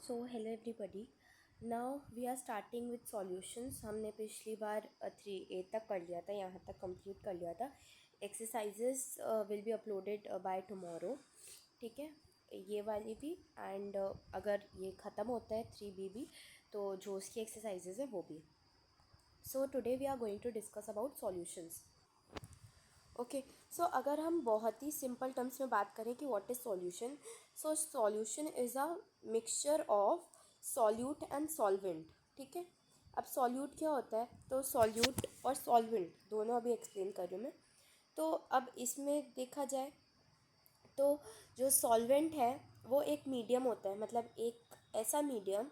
So hello everybody. Now we are starting with solutions. हमने पिछली बार 3A तक कर लिया था, यहाँ तक कंप्लीट कर लिया था। Exercises will be uploaded by tomorrow, ठीक है, ये वाली भी। एंड अगर ये ख़त्म होता है 3B भी, तो जो उसकी एक्सरसाइजेज है वो भी। So today we are going to discuss about solutions. Okay, so अगर हम बहुत ही सिंपल टर्म्स में बात करें कि what is solution, so solution is a mixture of solute and solvent, ठीक है। अब सॉल्यूट क्या होता है, तो सॉल्यूट और सॉल्वेंट दोनों अभी एक्सप्लेन कर रही हूँ मैं। तो अब इसमें देखा जाए तो जो सॉल्वेंट है वो एक मीडियम होता है, मतलब एक ऐसा मीडियम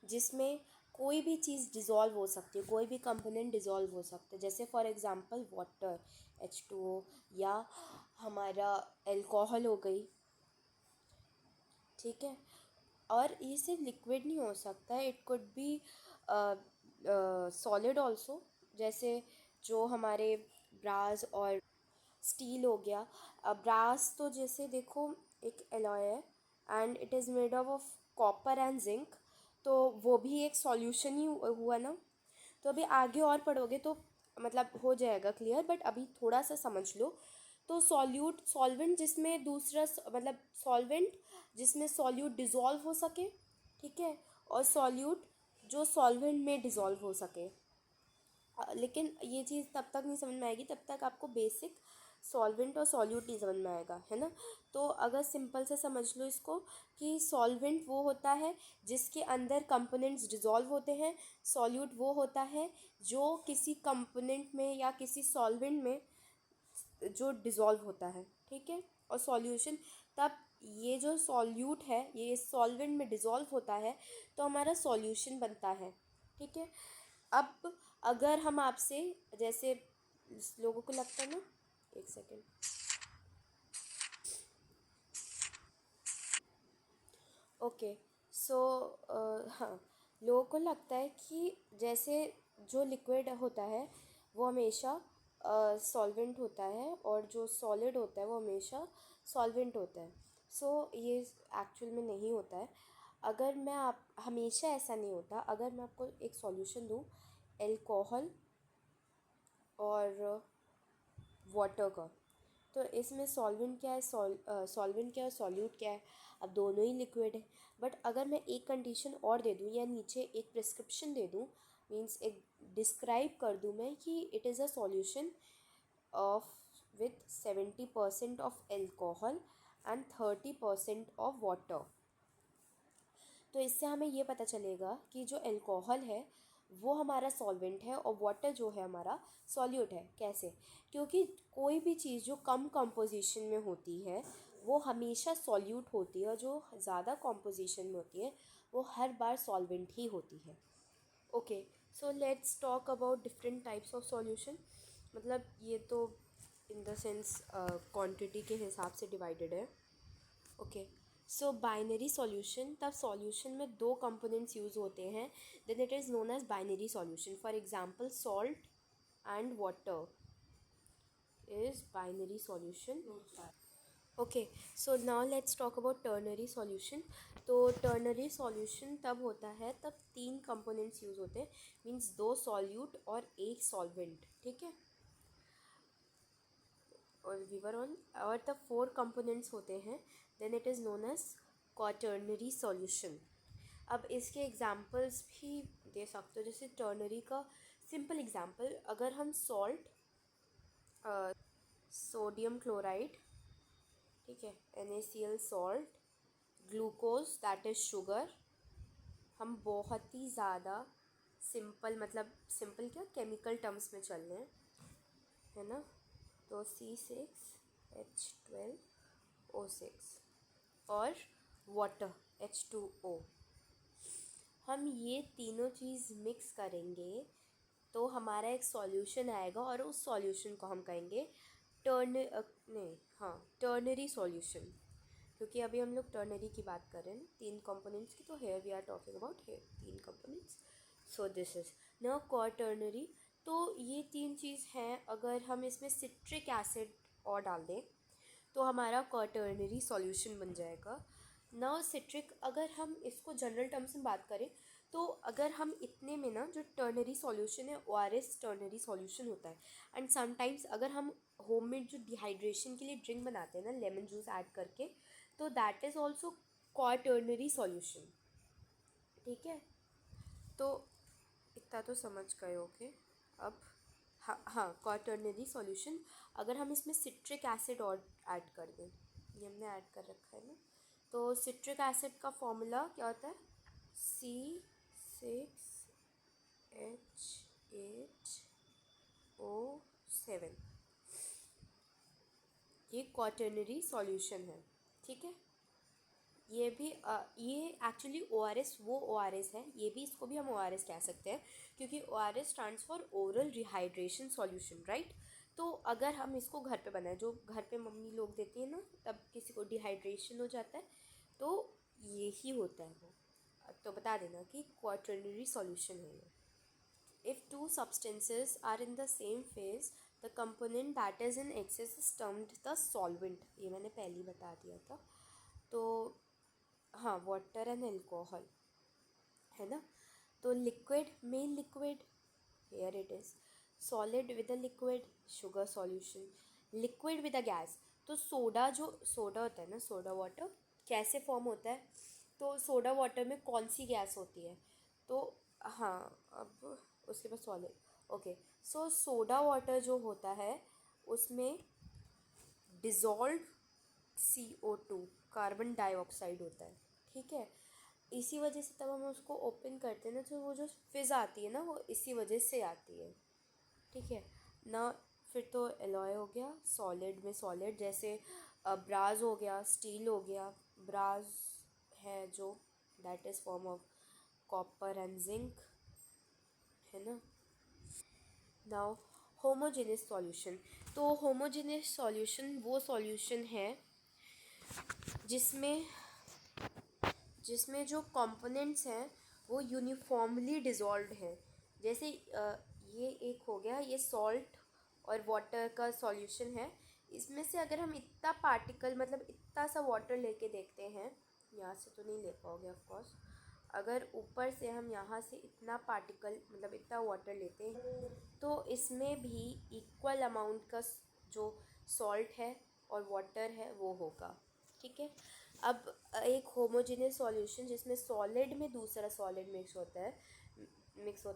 जिसमें कोई भी चीज़ डिज़ोल्व हो सकती है, कोई भी कंपोनेंट डिज़ोल्व हो सकता है। जैसे फॉर एग्जांपल वाटर, H2O, या हमारा अल्कोहल हो गई, ठीक है। और ये सिर्फ लिक्विड नहीं हो सकता है, it could be solid also. जैसे जो हमारे ब्रास और स्टील हो गया। ब्रास तो जैसे देखो एक एलॉय है and it is made of copper and zinc, तो वो भी एक सॉल्यूशन ही हुआ ना। तो अभी आगे और पढ़ोगे तो मतलब हो जाएगा क्लियर, बट अभी थोड़ा सा समझ लो। तो सॉल्यूट सॉल्वेंट जिसमें दूसरा मतलब सॉल्वेंट जिसमें सॉल्यूट डिज़ोल्व हो सके, ठीक है, और सॉल्यूट जो सॉल्वेंट में डिज़ोल्व हो सके। लेकिन ये चीज़ तब तक नहीं समझ में आएगी, तब तक आपको बेसिक सॉल्वेंट और सॉल्यूट नहीं समझ में आएगा, है ना। तो अगर सिंपल से समझ लो इसको कि सॉल्वेंट वो होता है जिसके अंदर कंपोनेंट्स डिज़ोल्व होते हैं, सॉल्यूट वो होता है जो किसी कंपोनेंट में या किसी सॉल्वेंट में जो डिज़ोल्व होता है, ठीक है। और सॉल्यूशन तब ये जो सॉल्यूट है ये सॉल्वेंट में डिज़ोल्व होता है तो हमारा सॉल्यूशन बनता है, ठीक है। अब अगर हम आपसे, जैसे लोगों को लगता है ना, एक सेकेंड, ओके, सो हाँ, लोगों को लगता है कि जैसे जो लिक्विड होता है वो हमेशा सॉल्वेंट होता है और जो सॉलिड होता है वो हमेशा सॉल्वेंट होता है। सो ये एक्चुअल में नहीं होता है। अगर मैं आप हमेशा ऐसा नहीं होता। अगर मैं आपको एक सॉल्यूशन दूँ एल्कोहल और वाटर का, तो इसमें सॉल्वेंट क्या है, सॉल्वेंट क्या है, सॉल्यूट क्या है, अब दोनों ही लिक्विड है। बट अगर मैं एक कंडीशन और दे दूँ या नीचे एक प्रिस्क्रिप्शन दे दूँ, मींस एक डिस्क्राइब कर दूँ मैं कि it is a solution of with 70% of alcohol and 30% of water, तो इससे हमें ये पता चलेगा कि जो अल्कोहल है वो हमारा सॉल्वेंट है और वाटर जो है हमारा सॉल्यूट है। कैसे? क्योंकि कोई भी चीज़ जो कम कंपोजिशन में होती है वो हमेशा सॉल्यूट होती है और जो ज़्यादा कंपोजिशन में होती है वो हर बार सॉल्वेंट ही होती है। Okay, so let's talk about different types of solution. मतलब ये तो इन द सेंस क्वांटिटी के हिसाब से डिवाइडेड है। ओके, सो बाइनरी सॉल्यूशन, तब सॉल्यूशन में दो कंपोनेंट्स यूज़ होते हैं, then it is known as binary solution. For example salt and water is binary solution. Okay, so now let's talk about ternary solution. तो ternary solution तब होता है तब तीन कंपोनेंट्स यूज़ होते हैं, मीन्स दो सॉल्यूट और एक सॉल्वेंट, ठीक है। और वीवर ऑन और द फोर कंपोनेंट्स होते हैं, then it is known as quaternary solution. अब इसके एग्जांपल्स भी दे सकते हो। जैसे टर्नरी का सिंपल एग्जांपल, अगर हम सॉल्ट, सोडियम क्लोराइड, ठीक है, NaCl salt, glucose that is sugar, हम बहुत ही ज़्यादा सिंपल, मतलब सिंपल क्या, केमिकल टर्म्स में चल रहे हैं, है ना। तो C6H12O6 और वाटर H2O, हम ये तीनों चीज़ मिक्स करेंगे तो हमारा एक सॉल्यूशन आएगा और उस सॉल्यूशन को हम कहेंगे नहीं, हाँ, टर्नरी सॉल्यूशन। क्योंकि अभी हम लोग टर्नरी की बात कर रहे हैं तीन कंपोनेंट्स की, तो here we are talking about here तीन components. So this is now quaternary. तो ये तीन चीज़ हैं, अगर हम इसमें सिट्रिक एसिड और डाल दें तो हमारा क्वाटर्नरी सॉल्यूशन बन जाएगा। ना सिट्रिक, अगर हम इसको जनरल टर्म्स में बात करें तो अगर हम इतने में ना, जो टर्नरी सॉल्यूशन है ORS टर्नरी सॉल्यूशन होता है। एंड समटाइम्स अगर हम होममेड जो डिहाइड्रेशन के लिए ड्रिंक बनाते हैं ना लेमन जूस ऐड करके, तो that is also quaternary solution. ठीक है, तो इतना तो समझ गए होगे अब। हाँ हाँ, क्वाटर्नरी सॉल्यूशन अगर हम इसमें सिट्रिक एसिड और ऐड कर दें, ये हमने ऐड कर रखा है ना, तो सिट्रिक एसिड का फॉर्मूला क्या होता है, C6H8O7। ये क्वाटर्नरी सॉल्यूशन है। ठीक है, ये भी ये एक्चुअली ORS, वो ORS है, ये भी, इसको भी हम ORS कह सकते हैं, क्योंकि ORS stands for oral rehydration solution, right. तो अगर हम इसको घर पे बनाए, जो घर पे मम्मी लोग देती है ना, तब किसी को डिहाइड्रेशन हो जाता है, तो ये ही होता है वो। तो बता देना कि क्वाटर्नरी सॉल्यूशन है ये। If two substances are in the same phase, the component that is in excess is termed the solvent। ये मैंने पहले ही बता दिया था। तो हाँ, वाटर एंड अल्कोहल है ना। तो liquid, main liquid, here it is, solid with a liquid, sugar solution, liquid with a gas. तो सोडा, जो सोडा होता है ना, सोडा वाटर कैसे फॉर्म होता है, तो सोडा वाटर में कौन सी गैस होती है, तो हाँ, अब उसके बाद सॉलिड, ओके। सो सोडा वाटर जो होता है उसमें डिज़ोल्व CO2, कार्बन डाइऑक्साइड होता है। ठीक है, इसी वजह से तब हम उसको ओपन करते हैं ना, तो वो जो फिज़ आती है ना, वो इसी वजह से आती है। ठीक है ना। फिर तो एलॉय हो गया, सॉलिड में सॉलिड, जैसे ब्रास हो गया, स्टील हो गया। ब्रास है जो, that is form of copper and zinc, है ना। Now homogeneous solution. तो होमोजेनियस सॉल्यूशन वो सॉल्यूशन है जिसमें जिसमें जो कंपोनेंट्स हैं वो यूनिफॉर्मली डिज़ोल्व्ड हैं। जैसे ये एक हो गया, ये सॉल्ट और वाटर का सॉल्यूशन है। इसमें से अगर हम इतना पार्टिकल, मतलब इतना सा वाटर लेके देखते हैं, यहाँ से तो नहीं ले पाओगे ऑफ कोर्स, अगर ऊपर से हम यहाँ से इतना पार्टिकल, मतलब इतना वाटर लेते हैं, तो इसमें भी इक्वल अमाउंट का जो सॉल्ट है और वाटर है वो होगा। ठीक है, अब एक होमोजेनियस सॉल्यूशन जिसमें सॉलिड में दूसरा सॉलिड मिक्स होता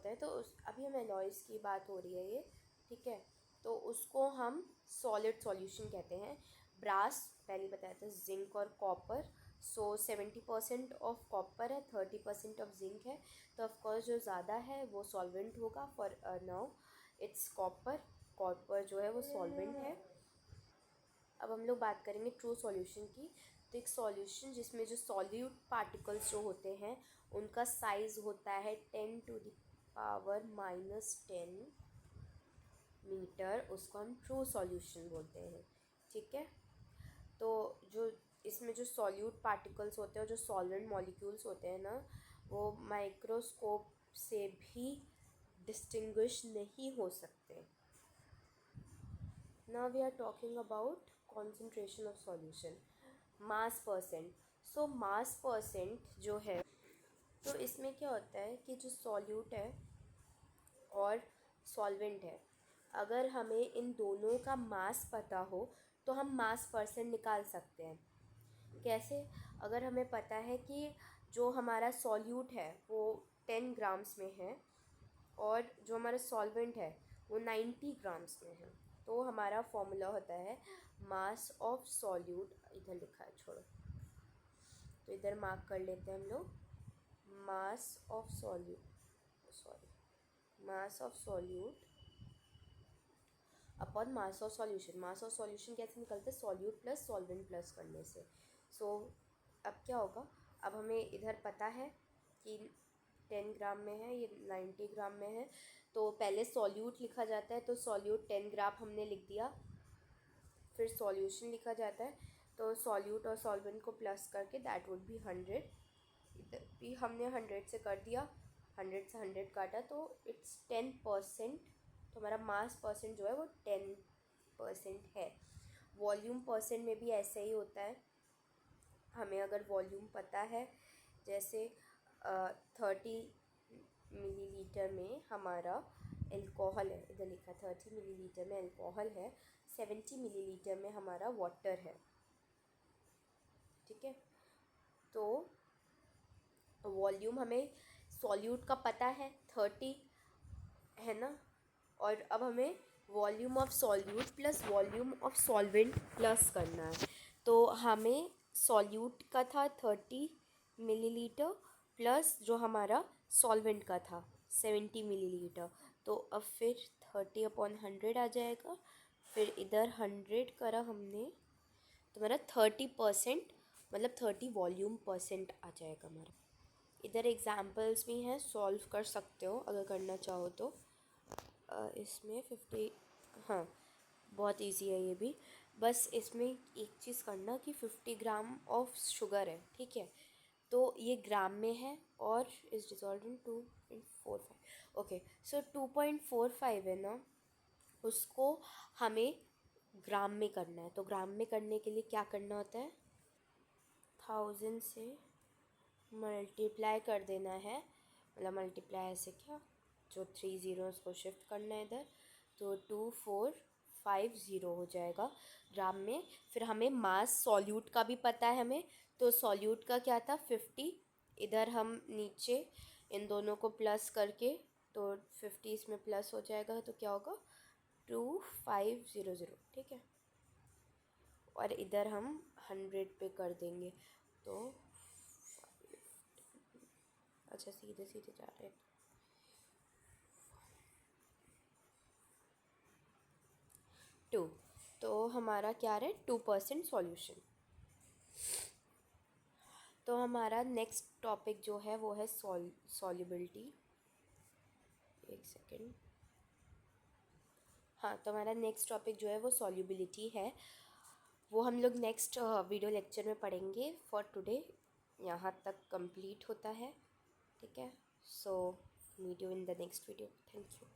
है, तो अभी हम एलॉयज़ की बात हो रही है ये। ठीक है, तो उसको हम सॉलिड सॉल्यूशन कहते हैं। ब्रास पहले बताया था, जिंक और कॉपर। सो 70% ऑफ कॉपर है, 30% ऑफ जिंक है, तो ऑफकोर्स जो ज़्यादा है वो सॉल्वेंट होगा। For now it's copper, copper जो है वो सॉल्वेंट है। अब हम लोग बात करेंगे ट्रू सॉल्यूशन की। तो एक सॉल्यूशन जिसमें जो सॉल्यूट पार्टिकल्स जो होते हैं उनका साइज़ होता है 10⁻⁻10 मीटर, उसको हम ट्रू सॉल्यूशन बोलते हैं। ठीक है, तो जो इसमें जो सॉल्यूट पार्टिकल्स होते हैं, जो सॉल्वेंट मॉलिक्यूल्स होते हैं ना, वो माइक्रोस्कोप से भी डिस्टिंग्विश नहीं हो सकते। Now we are talking about concentration of solution, mass percent। So mass percent जो है, तो इसमें क्या होता है कि जो सॉल्यूट है और सॉल्वेंट है, अगर हमें इन दोनों का मास पता हो तो हम मास परसेंट निकाल सकते हैं। कैसे, अगर हमें पता है कि जो हमारा सॉल्यूट है वो 10 ग्राम्स में है और जो हमारा सॉल्वेंट है वो 90 ग्राम्स में है, तो हमारा फॉर्मूला होता है मास ऑफ सॉल्यूट, इधर लिखा है छोड़ो, तो इधर मार्क कर लेते हैं हम लोग, mass of solute, sorry, mass of solute upon mass of solution. Mass of solution कैसे निकलता है, सॉल्यूट प्लस सॉल्वेंट प्लस करने से। सो अब क्या होगा, अब हमें इधर पता है कि 10 ग्राम में है, ये 90 ग्राम में है, तो पहले सॉल्यूट लिखा जाता है, तो सॉल्यूट 10 ग्राम हमने लिख दिया। फिर सॉल्यूशन लिखा जाता है, तो सॉल्यूट और सॉल्वेंट को प्लस करके दैट वुड बी 100। इधर भी हमने 100 से कर दिया, 100 से 100 काटा, तो इट्स 10%। तो हमारा मास परसेंट जो है वो 10% है। वॉल्यूम परसेंट में भी ऐसा ही होता है, हमें अगर वॉल्यूम पता है, जैसे 30 मिलीलीटर में हमारा अल्कोहल है, इधर लिखा 30 मिलीलीटर में अल्कोहल है, 70 मिलीलीटर में हमारा वाटर है, ठीक है। तो वॉल्यूम हमें सॉल्यूट का पता है 30 है ना, और अब हमें volume of solute plus volume of solvent plus करना है। तो हमें सॉल्यूट का था 30 मिलीलीटर प्लस जो हमारा सॉल्वेंट का था 70 मिलीलीटर। तो अब फिर 30/100 आ जाएगा, फिर इधर 100 करा हमने, तो मेरा 30% मतलब 30 वॉल्यूम परसेंट आ जाएगा हमारा। इधर एग्जाम्पल्स भी हैं, सॉल्व कर सकते हो अगर करना चाहो तो। इसमें 50, हाँ बहुत इजी है ये भी। बस इसमें एक चीज़ करना कि 50 ग्राम ऑफ शुगर है, ठीक है। तो ये ग्राम में है और इज डिजॉल्व इन 2.45। ओके, सो 2.45 है ना, उसको हमें ग्राम में करना है। तो ग्राम में करने के लिए क्या करना होता है, 1000 से मल्टीप्लाई कर देना है, मतलब मल्टीप्लाई ऐसे क्या, जो 3 ज़ीरोज़ को शिफ्ट करना है इधर, तो 2450 हो जाएगा ग्राम में। फिर हमें मास सॉल्यूट का भी पता है हमें, तो सॉल्यूट का क्या था 50, इधर हम नीचे इन दोनों को प्लस करके, तो 50 इसमें प्लस हो जाएगा, तो क्या होगा 2500, ठीक है। और इधर हम 100 पे कर देंगे, तो अच्छा सीधे सीधे जा रहे हैं, 2। तो हमारा क्या रहे 2% सॉल्यूशन। तो हमारा नेक्स्ट टॉपिक जो है वो है सॉल्युबिलिटी। एक सेकेंड, हाँ, तो हमारा नेक्स्ट टॉपिक जो है वो सॉल्युबिलिटी है, वो हम लोग नेक्स्ट वीडियो लेक्चर में पढ़ेंगे। फॉर टुडे यहाँ तक कंप्लीट होता है, ठीक है। So meet you in the next video, thank you.